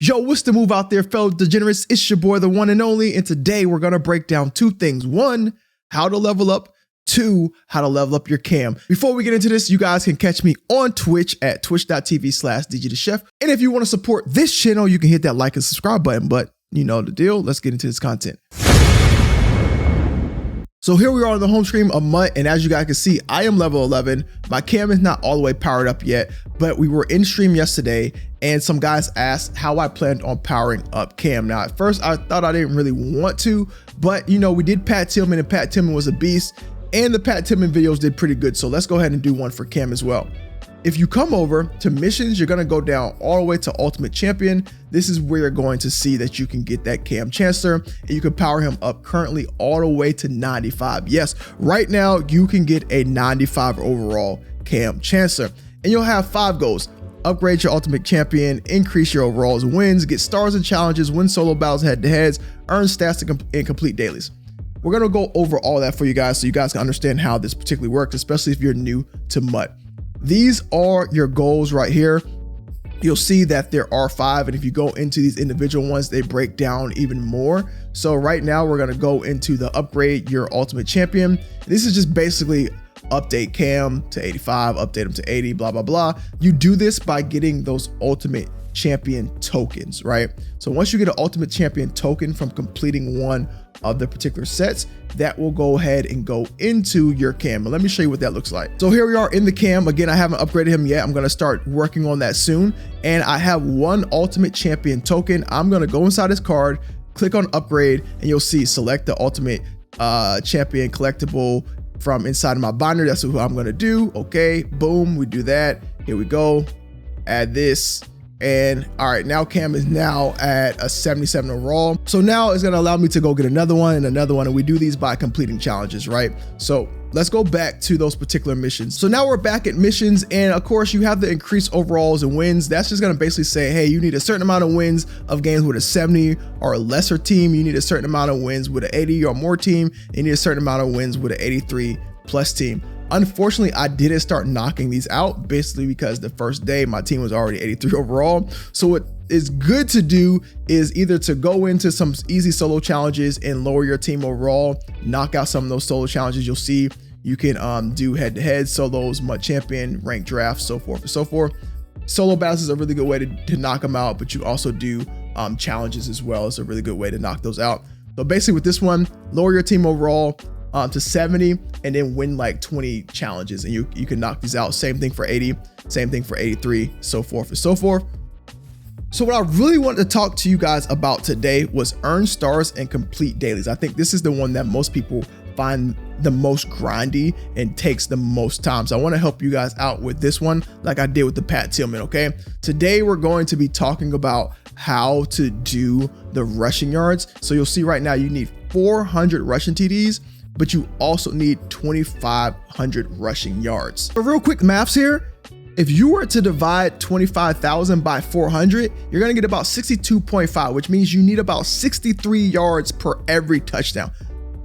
Yo, what's the move out there, fellow degenerates? It's your boy, the one and only, and today we're going to break down two things. One, how to level up. Two, how to level up your cam. Before we get into this, you guys can catch me on Twitch at twitch.tv/DGTheChef. And if you want to support this channel, you can hit that like and subscribe button, but you know the deal. Let's get into this content. So here we are on the home screen of MUT, and as you guys can see, I am level 11. My cam is not all the way powered up yet, but we were in stream yesterday and some guys asked how I planned on powering up cam. Now, at first I thought I didn't really want to, but you know, we did Pat Tillman and Pat Tillman was a beast, and the Pat Tillman videos did pretty good. So let's go ahead and do one for cam as well. If you come over to missions, you're gonna go down all the way to Ultimate Champion. This is where you're going to see that you can get that Kam Chancellor, and you can power him up currently all the way to 95. Yes, right now you can get a 95 overall Kam Chancellor, and you'll have 5 goals. Upgrade your Ultimate Champion, increase your overalls wins, get stars and challenges, win solo battles head to heads, earn stats and complete dailies. We're gonna go over all that for you guys so you guys can understand how this particularly works, especially if you're new to MUT. These are your goals right here. You'll see that there are 5, and if you go into these individual ones, they break down even more. So right now we're gonna go into the upgrade your Ultimate Champion. This is just basically update Cam to 85, update him to 80, blah, blah, blah. You do this by getting those Ultimate Champion tokens, right? So once you get an Ultimate Champion token from completing one of the particular sets, that will go ahead and go into your cam. But let me show you what that looks like. So here we are in the cam. Again, I haven't upgraded him yet. I'm gonna start working on that soon. And I have one Ultimate Champion token. I'm gonna go inside this card, click on upgrade, and you'll see select the Ultimate Champion collectible from inside of my binder. That's what I'm gonna do. Okay, boom, we do that. Here we go, add this. And all right, now Cam is now at a 77 overall. So now it's gonna allow me to go get another one and another one. And we do these by completing challenges, right? So let's go back to those particular missions. So now we're back at missions. And of course you have the increased overalls and wins. That's just gonna basically say, hey, you need a certain amount of wins of games with a 70 or a lesser team. You need a certain amount of wins with an 80 or more team. And you need a certain amount of wins with an 83 plus team. Unfortunately, I didn't start knocking these out basically because the first day my team was already 83 overall. So what is good to do is either to go into some easy solo challenges and lower your team overall, knock out some of those solo challenges. You'll see you can do head-to-head solos, MUT champion, ranked drafts, so forth and so forth. Solo battles is a really good way to knock them out, but you also do challenges as well. It's a really good way to knock those out. So basically with this one, lower your team overall to 70 and then win like 20 challenges, and you can knock these out. Same thing for 80, same thing for 83, so forth and so forth. So what I really wanted to talk to you guys about today was earn stars and complete dailies. I think this is the one that most people find the most grindy and takes the most time. So I want to help you guys out with this one like I did with the Pat Tillman. Okay, today we're going to be talking about how to do the rushing yards. So you'll see right now you need 400 rushing TDs, but you also need 2,500 rushing yards. So real quick maths here, if you were to divide 25,000 by 400, you're gonna get about 62.5, which means you need about 63 yards per every touchdown.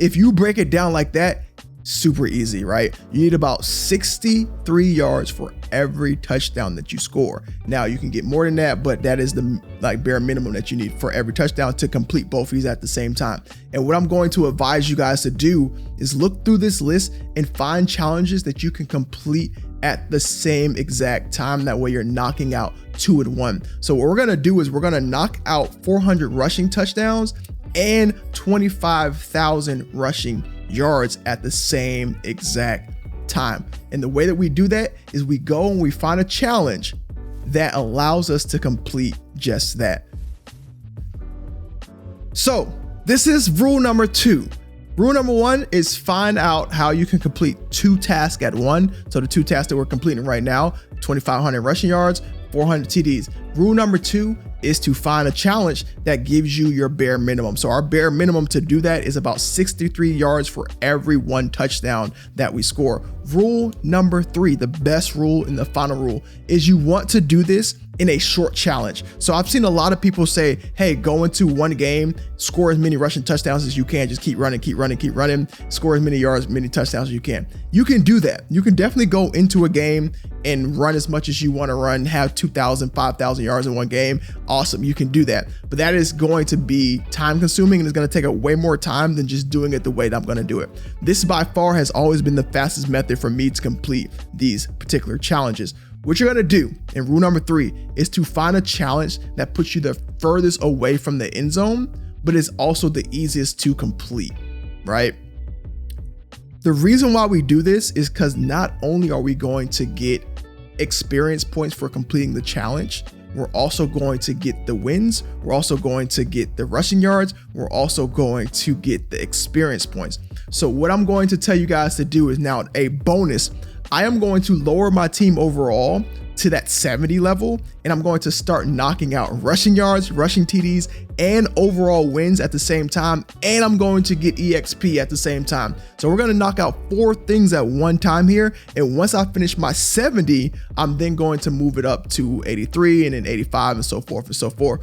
If you break it down like that, super easy, right? You need about 63 yards for every touchdown that you score. Now you can get more than that, but that is the bare minimum that you need for every touchdown to complete both of these at the same time. And what I'm going to advise you guys to do is look through this list and find challenges that you can complete at the same exact time. That way you're knocking out 2 in 1. So what we're gonna do is we're gonna knock out 400 rushing touchdowns and 25,000 rushing yards at the same exact time. And the way that we do that is we go and we find a challenge that allows us to complete just that. So this is rule number 2. Rule number 1 is find out how you can complete 2 tasks at one. So the 2 tasks that we're completing right now, 2,500 rushing yards, 400 TDs. Rule number 2 is to find a challenge that gives you your bare minimum. So our bare minimum to do that is about 63 yards for every 1 touchdown that we score. Rule number 3, the best rule and the final rule, is you want to do this in a short challenge. So I've seen a lot of people say, hey, go into one game, score as many rushing touchdowns as you can, just keep running, score as many yards, many touchdowns as you can. You can do that. You can definitely go into a game and run as much as you want to run, have 2,000, 5,000 yards in one game. Awesome, you can do that. But that is going to be time consuming and it's going to take way more time than just doing it the way that I'm going to do it. This by far has always been the fastest method for me to complete these particular challenges. What you're going to do, and rule number 3, is to find a challenge that puts you the furthest away from the end zone, but is also the easiest to complete, right? The reason why we do this is because not only are we going to get experience points for completing the challenge, we're also going to get the wins, we're also going to get the rushing yards, we're also going to get the experience points. So what I'm going to tell you guys to do is now a bonus. I am going to lower my team overall to that 70 level, and I'm going to start knocking out rushing yards, rushing TDs, and overall wins at the same time, and I'm going to get EXP at the same time. So we're going to knock out 4 things at one time here, and once I finish my 70, I'm then going to move it up to 83 and then 85 and so forth and so forth.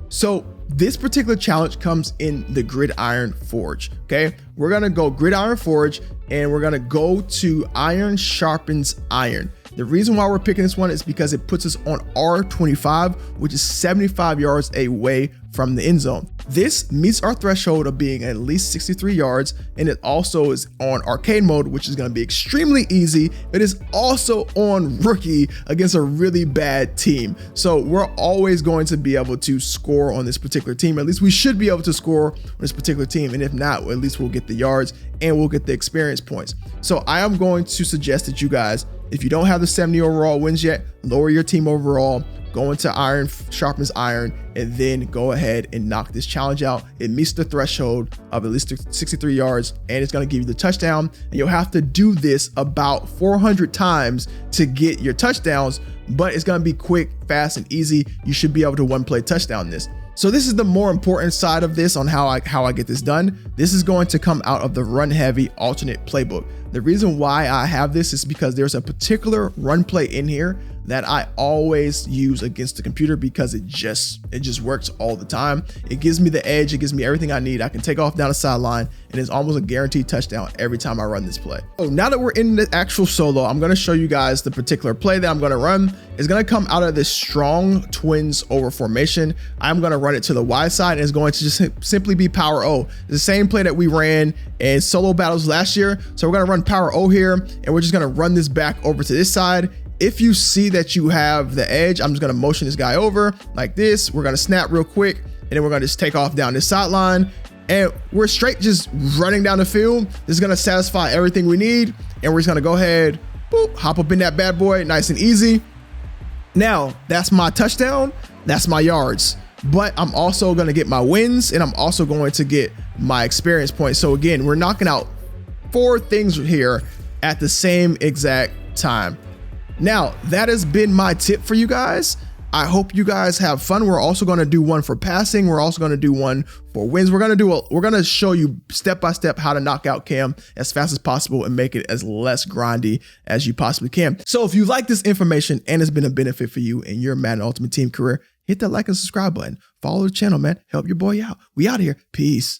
So this particular challenge comes in the Gridiron Forge, okay? We're gonna go Gridiron Forge and we're gonna go to Iron Sharpens Iron. The reason why we're picking this one is because it puts us on R25, which is 75 yards away from the end zone. This meets our threshold of being at least 63 yards, and it also is on arcade mode, which is going to be extremely easy. It is also on rookie against a really bad team. So we're always going to be able to score on this particular team. At least we should be able to score on this particular team. And if not, at least we'll get the yards and we'll get the experience points. So I am going to suggest that you guys, if you don't have the 70 overall wins yet, lower your team overall, go into Iron Sharpens Iron, and then go ahead and knock this challenge out. It meets the threshold of at least 63 yards, and it's going to give you the touchdown. And you'll have to do this about 400 times to get your touchdowns, but it's going to be quick, fast, and easy. You should be able to one-play touchdown this. So this is the more important side of this on how I get this done. This is going to come out of the run heavy alternate playbook. The reason why I have this is because there's a particular run play in here that I always use against the computer because it just works all the time. It gives me the edge, it gives me everything I need. I can take off down the sideline and it's almost a guaranteed touchdown every time I run this play. So now that we're in the actual solo, I'm gonna show you guys the particular play that I'm gonna run. It's gonna come out of this strong twins over formation. I'm gonna run it to the wide side and it's going to just simply be power O. It's the same play that we ran in solo battles last year. So we're gonna run power O here and we're just gonna run this back over to this side. If you see that you have the edge, I'm just gonna motion this guy over like this. We're gonna snap real quick, and then we're gonna just take off down this sideline, and we're straight just running down the field. This is gonna satisfy everything we need, and we're just gonna go ahead, boop, hop up in that bad boy, nice and easy. Now, that's my touchdown, that's my yards, but I'm also gonna get my wins, and I'm also going to get my experience points. So again, we're knocking out 4 things here at the same exact time. Now, that has been my tip for you guys. I hope you guys have fun. We're also going to do one for passing. We're also going to do one for wins. We're going to show you step by step how to knock out Cam as fast as possible and make it as less grindy as you possibly can. So if you like this information and it's been a benefit for you in your Madden Ultimate Team career, hit that like and subscribe button. Follow the channel, man. Help your boy out. We out here. Peace.